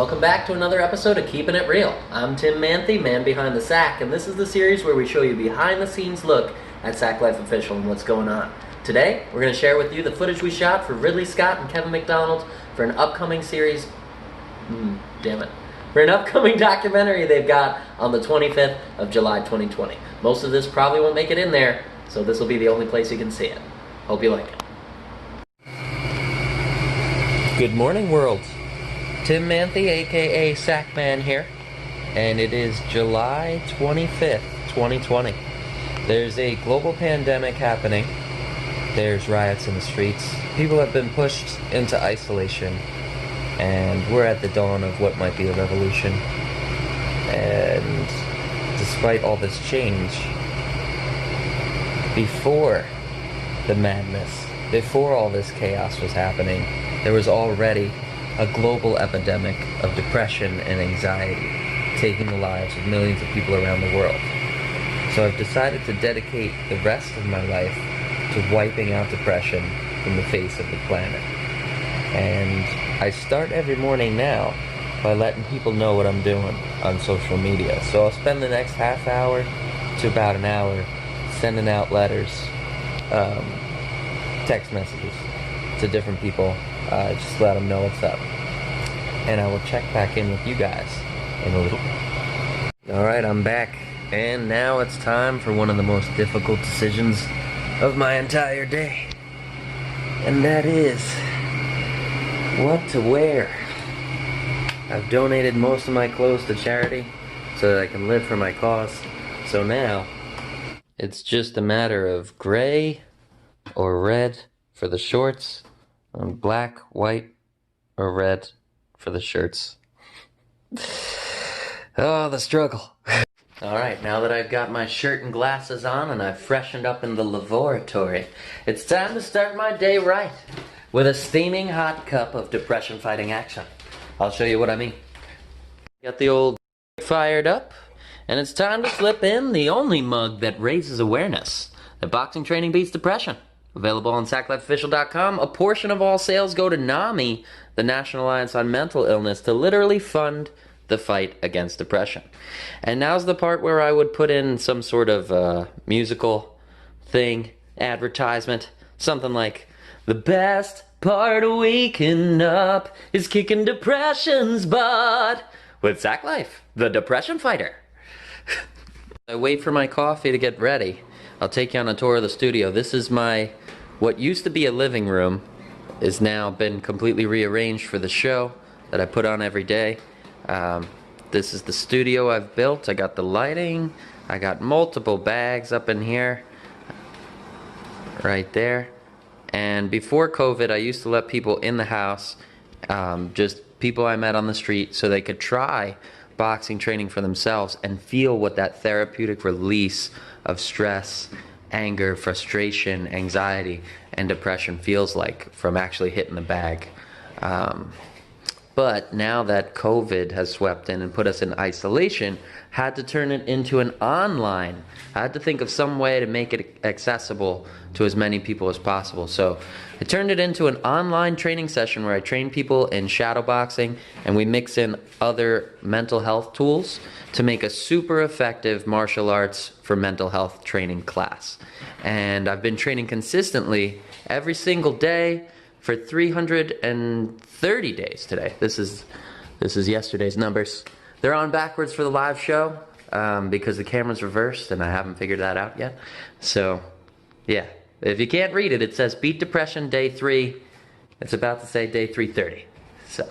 Welcome back to another episode of Keeping It Real. I'm Tim Manthe, man behind the Sack, and this is the series where we show you behind the scenes look at Sack Life Official and what's going on. Today, we're going to share with you the footage we shot for Ridley Scott and Kevin MacDonald for an upcoming series, for an upcoming documentary they've got on the 25th of July 2020. Most of this probably won't make it in there, so this will be the only place you can see it. Hope you like it. Good morning, world. Tim Manthe, aka Sackman here, and it is July 25th, 2020. There's a global pandemic happening. There's riots in the streets. People have been pushed into isolation, and we're at the dawn of what might be a revolution. And despite all this change, before the madness, before all this chaos was happening, there was already a global epidemic of depression and anxiety taking the lives of millions of people around the world. So I've decided to dedicate the rest of my life to wiping out depression from the face of the planet. And I start every morning now by letting people know what I'm doing on social media. So I'll spend the next half hour to about an hour sending out letters, text messages to different people. Just let them know what's up. And I will check back in with you guys in a little bit. Alright, I'm back. And now it's time for one of the most difficult decisions of my entire day. And that is what to wear. I've donated most of my clothes to charity so that I can live for my cause. So now, it's just a matter of gray or red for the shorts, and black, white, or red for the shirts. Oh, the struggle. Alright, now that I've got my shirt and glasses on and I've freshened up in the laboratory, it's time to start my day right with a steaming hot cup of depression-fighting action. I'll show you what I mean. Got the old fired up, and it's time to slip in the only mug that raises awareness that boxing training beats depression. Available on SackLifeOfficial.com. A portion of all sales go to NAMI, the National Alliance on Mental Illness, to literally fund the fight against depression. And now's the part where I would put in some sort of musical thing, advertisement, something like, "The best part of waking up is kicking depression's butt with Sack Life, the depression fighter." I wait for my coffee to get ready. I'll take you on a tour of the studio. This is what used to be a living room is now been completely rearranged for the show that I put on every day. This is the studio I've built. I got the lighting. I got multiple bags up in here. Right there. And before COVID, I used to let people in the house, just people I met on the street, so they could try boxing training for themselves and feel what that therapeutic release of stress, anger, frustration, anxiety, and depression feels like from actually hitting the bag. But now that COVID has swept in and put us in isolation, had to turn it into an online. I had to think of some way to make it accessible to as many people as possible. So I turned it into an online training session where I train people in shadow boxing, and we mix in other mental health tools to make a super effective martial arts for mental health training class. And I've been training consistently every single day for 330 days today. This is yesterday's numbers. They're on backwards for the live show because the camera's reversed and I haven't figured that out yet. So, yeah. If you can't read it, it says Beat Depression Day 3. It's about to say Day 330. So,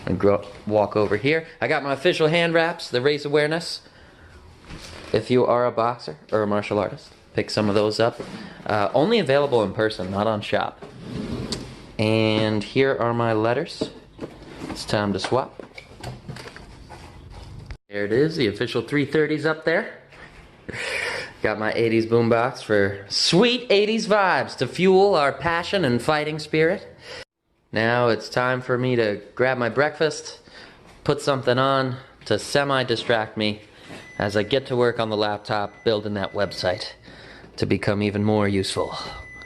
I'm going to walk over here. I got my official hand wraps, the raise awareness. If you are a boxer or a martial artist, pick some of those up. Only available in person, not on shop. And here are my letters. It's time to swap. There it is, the official 330's up there. Got my 80s boombox for sweet 80s vibes to fuel our passion and fighting spirit. Now it's time for me to grab my breakfast, put something on to semi-distract me as I get to work on the laptop building that website to become even more useful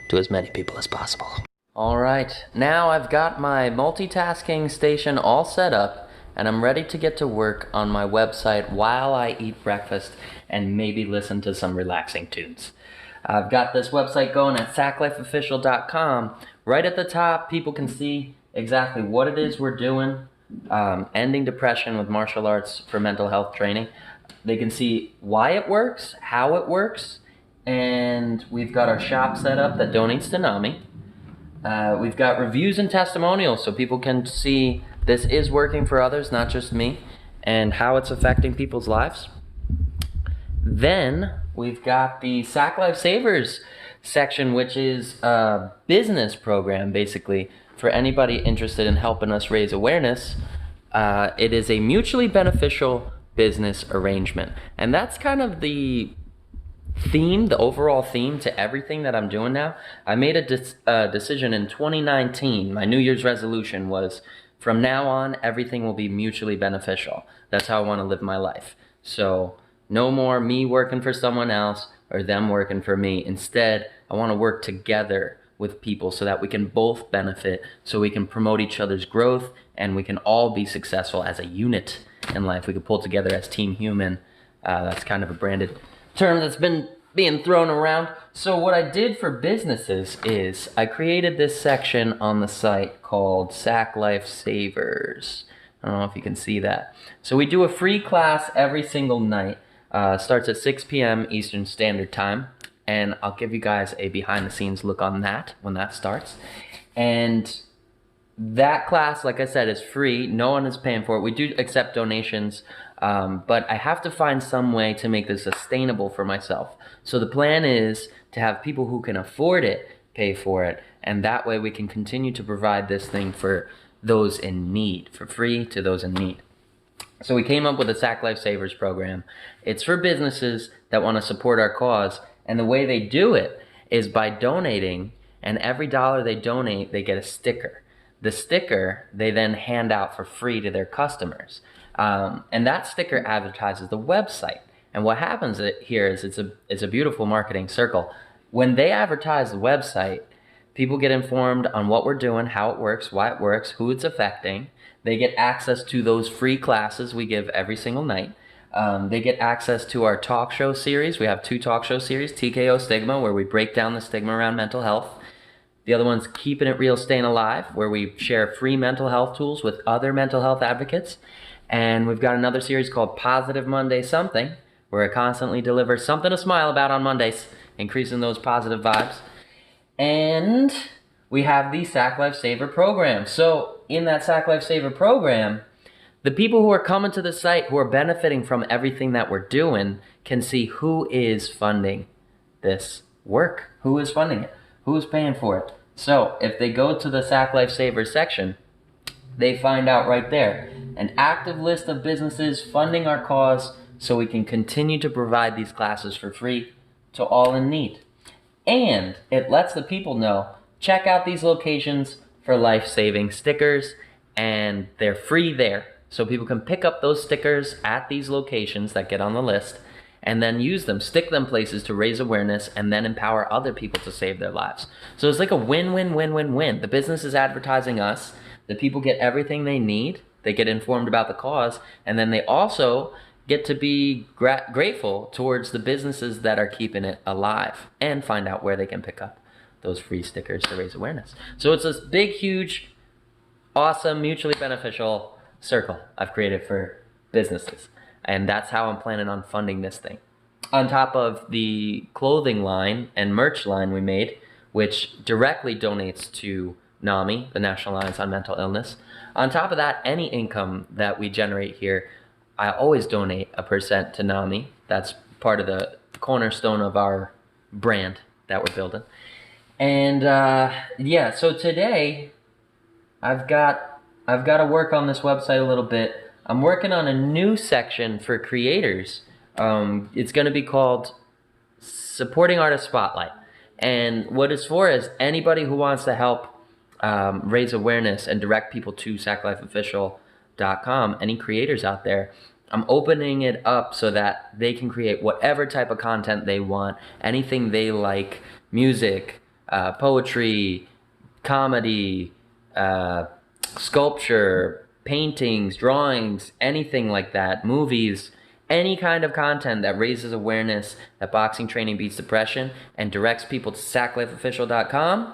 to as many people as possible. Alright, now I've got my multitasking station all set up and I'm ready to get to work on my website while I eat breakfast and maybe listen to some relaxing tunes. I've got this website going at sacklifeofficial.com. Right at the top, people can see exactly what it is we're doing, ending depression with martial arts for mental health training. They can see why it works, how it works, and we've got our shop set up that donates to NAMI. We've got reviews and testimonials so people can see this is working for others, not just me, and how it's affecting people's lives. Then we've got the Sack Life Savers section, which is a business program basically for anybody interested in helping us raise awareness. It is a mutually beneficial business arrangement, and that's kind of the theme, the overall theme to everything that I'm doing now. I made a decision in 2019. My New Year's resolution was, from now on, everything will be mutually beneficial. That's how I want to live my life. So no more me working for someone else or them working for me. Instead, I want to work together with people so that we can both benefit, so we can promote each other's growth, and we can all be successful as a unit in life. We can pull together as Team Human. That's kind of a branded term that's been being thrown around. So what I did for businesses is I created this section on the site called Sack Life Savers. I don't know if you can see that. So we do a free class every single night. Starts at 6 p.m. Eastern Standard Time. And I'll give you guys a behind the scenes look on that when that starts. And that class, like I said, is free. No one is paying for it. We do accept donations, but I have to find some way to make this sustainable for myself. So the plan is to have people who can afford it pay for it, and that way we can continue to provide this thing for those in need, for free to those in need. So we came up with a Sack Life Savers program. It's for businesses that want to support our cause, and the way they do it is by donating, and every dollar they donate, they get a sticker. The sticker they then hand out for free to their customers. And that sticker advertises the website. And what happens here is it's a beautiful marketing circle. When they advertise the website, people get informed on what we're doing, how it works, why it works, who it's affecting. They get access to those free classes we give every single night. They get access to our talk show series. We have 2 talk show series, TKO Stigma, where we break down the stigma around mental health. The other one's Keeping It Real, Staying Alive, where we share free mental health tools with other mental health advocates. And we've got another series called Positive Monday Something, where I constantly deliver something to smile about on Mondays, increasing those positive vibes. And we have the Sack Life Saver program. So in that Sack Life Saver program, the people who are coming to the site, who are benefiting from everything that we're doing, can see who is funding this work, who is funding it, who is paying for it. So if they go to the Sack Life Savers section, they find out right there an active list of businesses funding our cause so we can continue to provide these classes for free to all in need. And it lets the people know, check out these locations for life-saving stickers, and they're free there. So people can pick up those stickers at these locations that get on the list and then use them, stick them places to raise awareness, and then empower other people to save their lives. So it's like a win-win-win-win-win. The business is advertising us, the people get everything they need, they get informed about the cause, and then they also get to be grateful towards the businesses that are keeping it alive and find out where they can pick up those free stickers to raise awareness. So it's this big, huge, awesome, mutually beneficial circle I've created for businesses. And that's how I'm planning on funding this thing. On top of the clothing line and merch line we made, which directly donates to NAMI, the National Alliance on Mental Illness. On top of that, any income that we generate here, I always donate 1% to NAMI. That's part of the cornerstone of our brand that we're building. And yeah, so today I've got to work on this website a little bit. I'm working on a new section for creators. It's going to be called Supporting Artist Spotlight. And what it's for is anybody who wants to help raise awareness and direct people to sacklifeofficial.com, any creators out there, I'm opening it up so that they can create whatever type of content they want, anything they like, music, poetry, comedy, sculpture, paintings, drawings, anything like that, movies, any kind of content that raises awareness that boxing training beats depression and directs people to sacklifeofficial.com,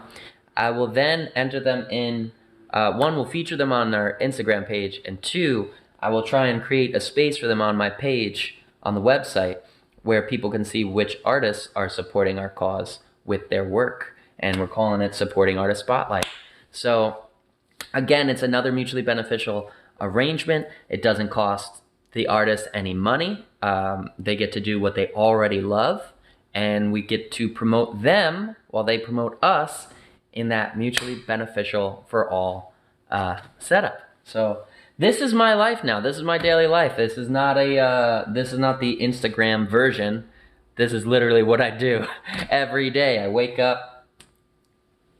I will then enter them in. One, will feature them on our Instagram page, and two, I will try and create a space for them on my page on the website where people can see which artists are supporting our cause with their work. And we're calling it Supporting Artist Spotlight. So again, it's another mutually beneficial arrangement. It doesn't cost the artist any money. They get to do what they already love, and we get to promote them while they promote us in that mutually beneficial for all setup. So this is my life now. This is my daily life. This is not the Instagram version. This is literally what I do every day. I wake up,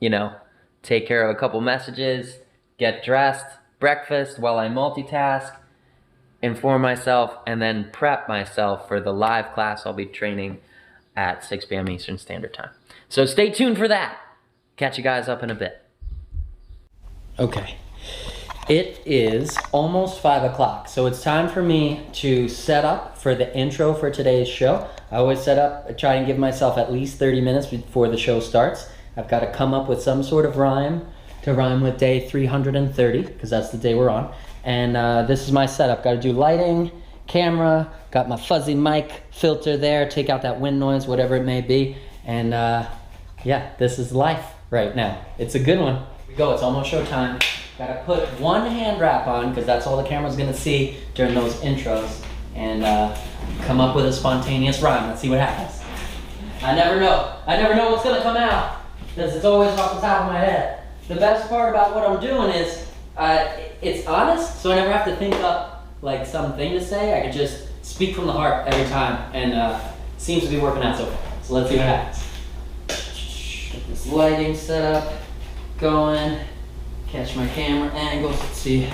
you know, take care of a couple messages, get dressed, breakfast while I multitask, inform myself, and then prep myself for the live class I'll be training at 6 p.m. Eastern Standard Time. So stay tuned for that. Catch you guys up in a bit. Okay. It is almost 5 o'clock, so it's time for me to set up for the intro for today's show. I always try and give myself at least 30 minutes before the show starts. I've got to come up with some sort of rhyme to rhyme with day 330, because that's the day we're on. And this is my setup. Got to do lighting, camera, got my fuzzy mic filter there, take out that wind noise, whatever it may be. And yeah, this is life right now. It's a good one. Here we go, it's almost showtime. Gotta put one hand wrap on, because that's all the camera's gonna see during those intros, and come up with a spontaneous rhyme. Let's see what happens. I never know what's gonna come out, because it's always off the top of my head. The best part about what I'm doing is, it's honest, so I never have to think up like something to say. I can just speak from the heart every time, and seems to be working out so far. So let's see what happens. Get this lighting set up, going. Catch my camera angles, let's see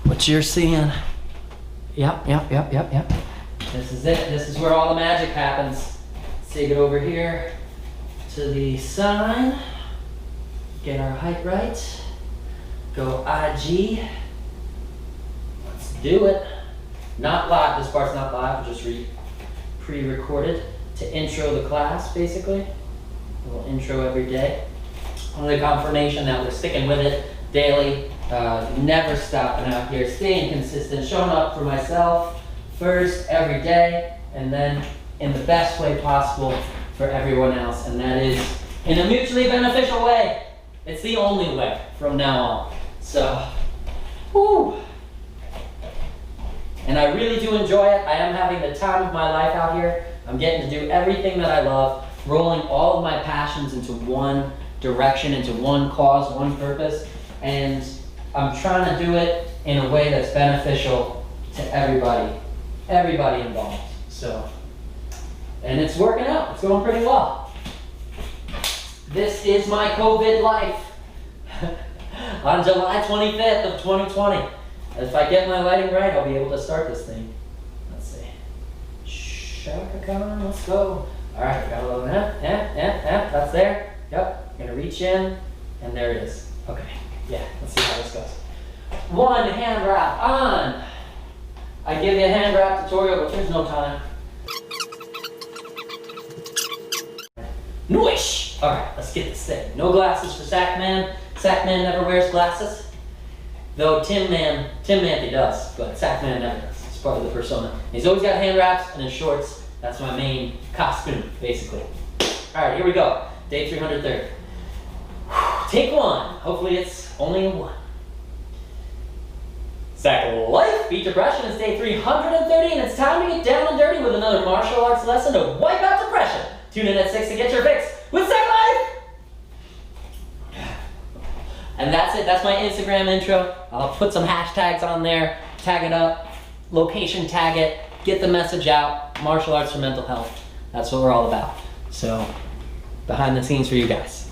what you're seeing. Yep. This is it, this is where all the magic happens. Let's take it over here to the sign. Get our height right. Go IG. Let's do it. Not live, this part's not live, just pre-recorded to intro the class, basically. A little intro every day. Only confirmation that we're sticking with it daily, never stopping out here, staying consistent, showing up for myself first every day, and then in the best way possible for everyone else, and that is in a mutually beneficial way. It's the only way from now on. So, whoo! And I really do enjoy it. I am having the time of my life out here. I'm getting to do everything that I love, rolling all of my passions into one direction, into one cause, one purpose. And I'm trying to do it in a way that's beneficial to everybody involved. So, and it's working out. It's going pretty well. This is my COVID life on July 25th of 2020. If I get my lighting right, I'll be able to start this thing. Let's see. Shaka Khan, let's go. All right, got a little, that's there. Yep, I'm gonna reach in, and there it is. Okay. Yeah, let's see how this goes. One hand wrap on. I give you a hand wrap tutorial, but there's no time. Noish! Alright, let's get this thing. No glasses for Sackman. Sackman never wears glasses. Though Tim Manthey does, but Sackman never does. It's part of the persona. He's always got hand wraps and his shorts. That's my main costume, basically. Alright, here we go. Day 330. Take one. Hopefully it's only a one. Sack Life Beat Depression is day 330, and it's time to get down and dirty with another martial arts lesson to wipe out depression. Tune in at 6 to get your fix with Sack Life! And that's it. That's my Instagram intro. I'll put some hashtags on there, tag it up, location tag it, get the message out. Martial arts for mental health. That's what we're all about. So, behind the scenes for you guys.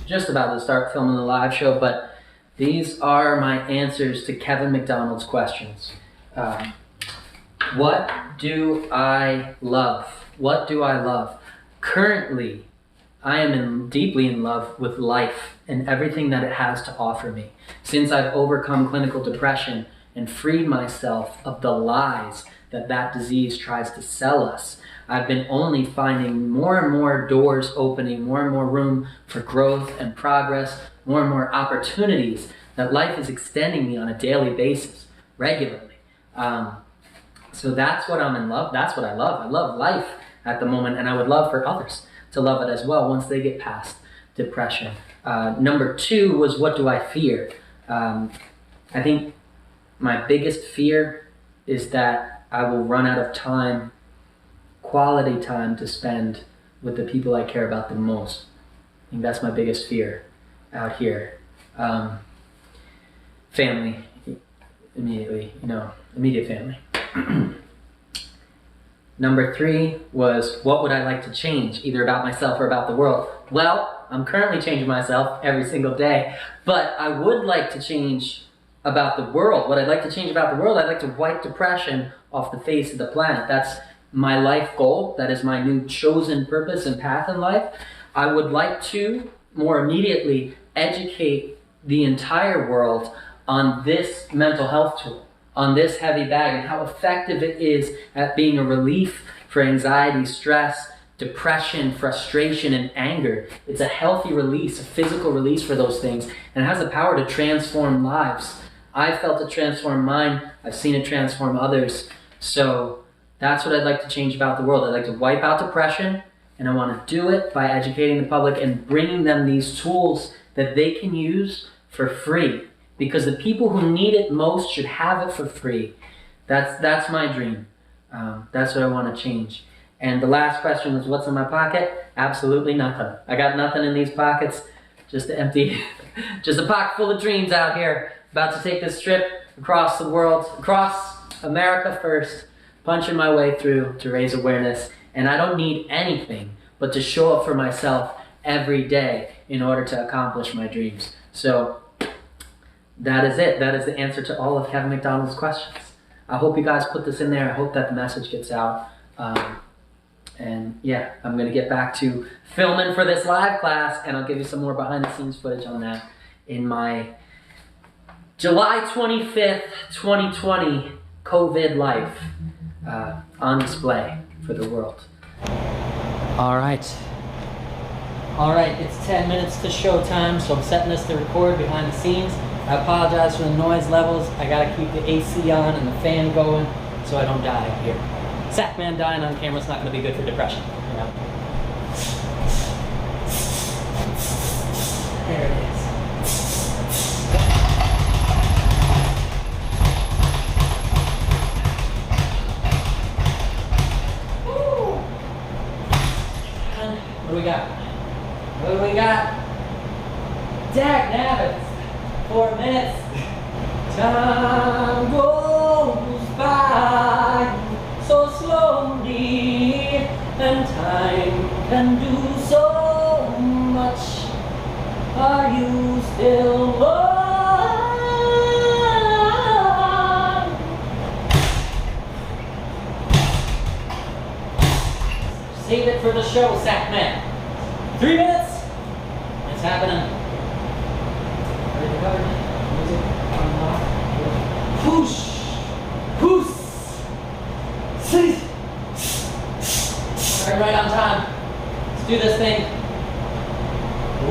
Just about to start filming the live show, but these are my answers to Kevin MacDonald's questions. What do I love? What do I love? Currently, I am deeply in love with life and everything that it has to offer me. Since I've overcome clinical depression and freed myself of the lies that disease tries to sell us, I've been only finding more and more doors opening, more and more room for growth and progress, more and more opportunities that life is extending me on a daily basis, regularly. So that's what I'm in love. That's what I love. I love life at the moment, and I would love for others to love it as well once they get past depression. Number 2 was, what do I fear? I think my biggest fear is that I will run out of time, quality time to spend with the people I care about the most. I think that's my biggest fear out here. Family, immediately, immediate family. Number 3 was, what would I like to change, either about myself or about the world? Well, I'm currently changing myself every single day, but I would like to change about the world. What I'd like to change about the world, I'd like to wipe depression off the face of the planet. That's my life goal. That is my new chosen purpose and path in life. I would like to, more immediately, educate the entire world on this mental health tool, on this heavy bag, and how effective it is at being a relief for anxiety, stress, depression, frustration, and anger. It's a healthy release, a physical release for those things, and it has the power to transform lives. I've felt it transform mine. I've seen it transform others. So that's what I'd like to change about the world. I'd like to wipe out depression, and I want to do it by educating the public and bringing them these tools that they can use for free. Because the people who need it most should have it for free. That's my dream. That's what I want to change. And the last question was, what's in my pocket? Absolutely nothing. I got nothing in these pockets. Just empty, just a pocket full of dreams out here. About to take this trip across the world, across America first, punching my way through to raise awareness. And I don't need anything but to show up for myself every day in order to accomplish my dreams. So that is it. That is the answer to all of Kevin MacDonald's questions. I hope you guys put this in there. I hope that the message gets out. And yeah, I'm going to get back to filming for this live class, and I'll give you some more behind the scenes footage on that in my July 25th, 2020 COVID life on display for the world. All right, it's 10 minutes to showtime, so I'm setting this to record behind the scenes. I apologize for the noise levels. I gotta keep the AC on and the fan going so I don't die here. Sackman dying on camera is not gonna be good for depression. There it is. Woo! And what do we got? What do we got? Dag nabbits. 4 minutes. Time goes by so slowly, and time can do so much. Are you still on? Save it for the show, Sackman. 3 minutes. It's happening. Whoosh! Whoosh! Right on time. Let's do this thing.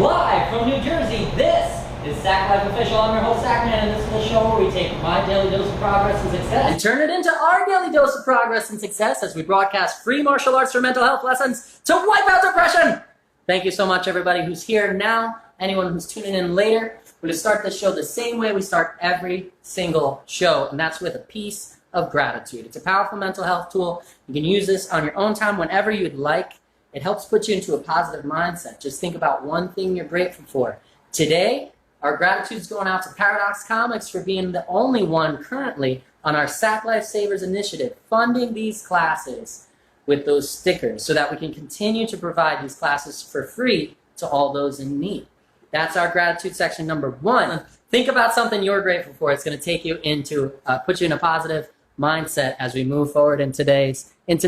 Live from New Jersey, this is Sack Life Official. I'm your host, Sackman, and this is the show where we take my daily dose of progress and success and turn it into our daily dose of progress and success as we broadcast free martial arts for mental health lessons to wipe out depression. Thank you so much, everybody who's here now, anyone who's tuning in later. We're going to start this show the same way we start every single show, and that's with a piece of gratitude. It's a powerful mental health tool. You can use this on your own time whenever you'd like. It helps put you into a positive mindset. Just think about one thing you're grateful for. Today, our gratitude's going out to Paradox Comics for being the only one currently on our Sack Life Savers initiative, funding these classes with those stickers so that we can continue to provide these classes for free to all those in need. That's our gratitude section number 1. Think about something you're grateful for. It's going to take you into, put you in a positive mindset as we move forward into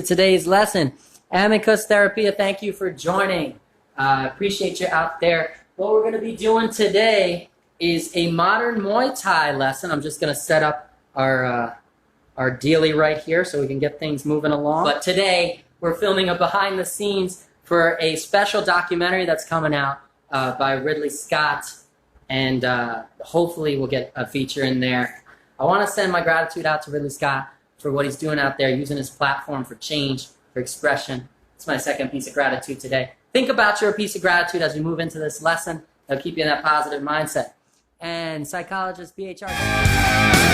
today's lesson. Amicus Therapia, thank you for joining. Appreciate you out there. What we're going to be doing today is a modern Muay Thai lesson. I'm just going to set up our dealie right here so we can get things moving along. But today we're filming a behind the scenes for a special documentary that's coming out by Ridley Scott, and hopefully we'll get a feature in there. I want to send my gratitude out to Ridley Scott for what he's doing out there, using his platform for change, for expression. It's my second piece of gratitude today. Think about your piece of gratitude as we move into this lesson. It'll keep you in that positive mindset. And psychologist BHR.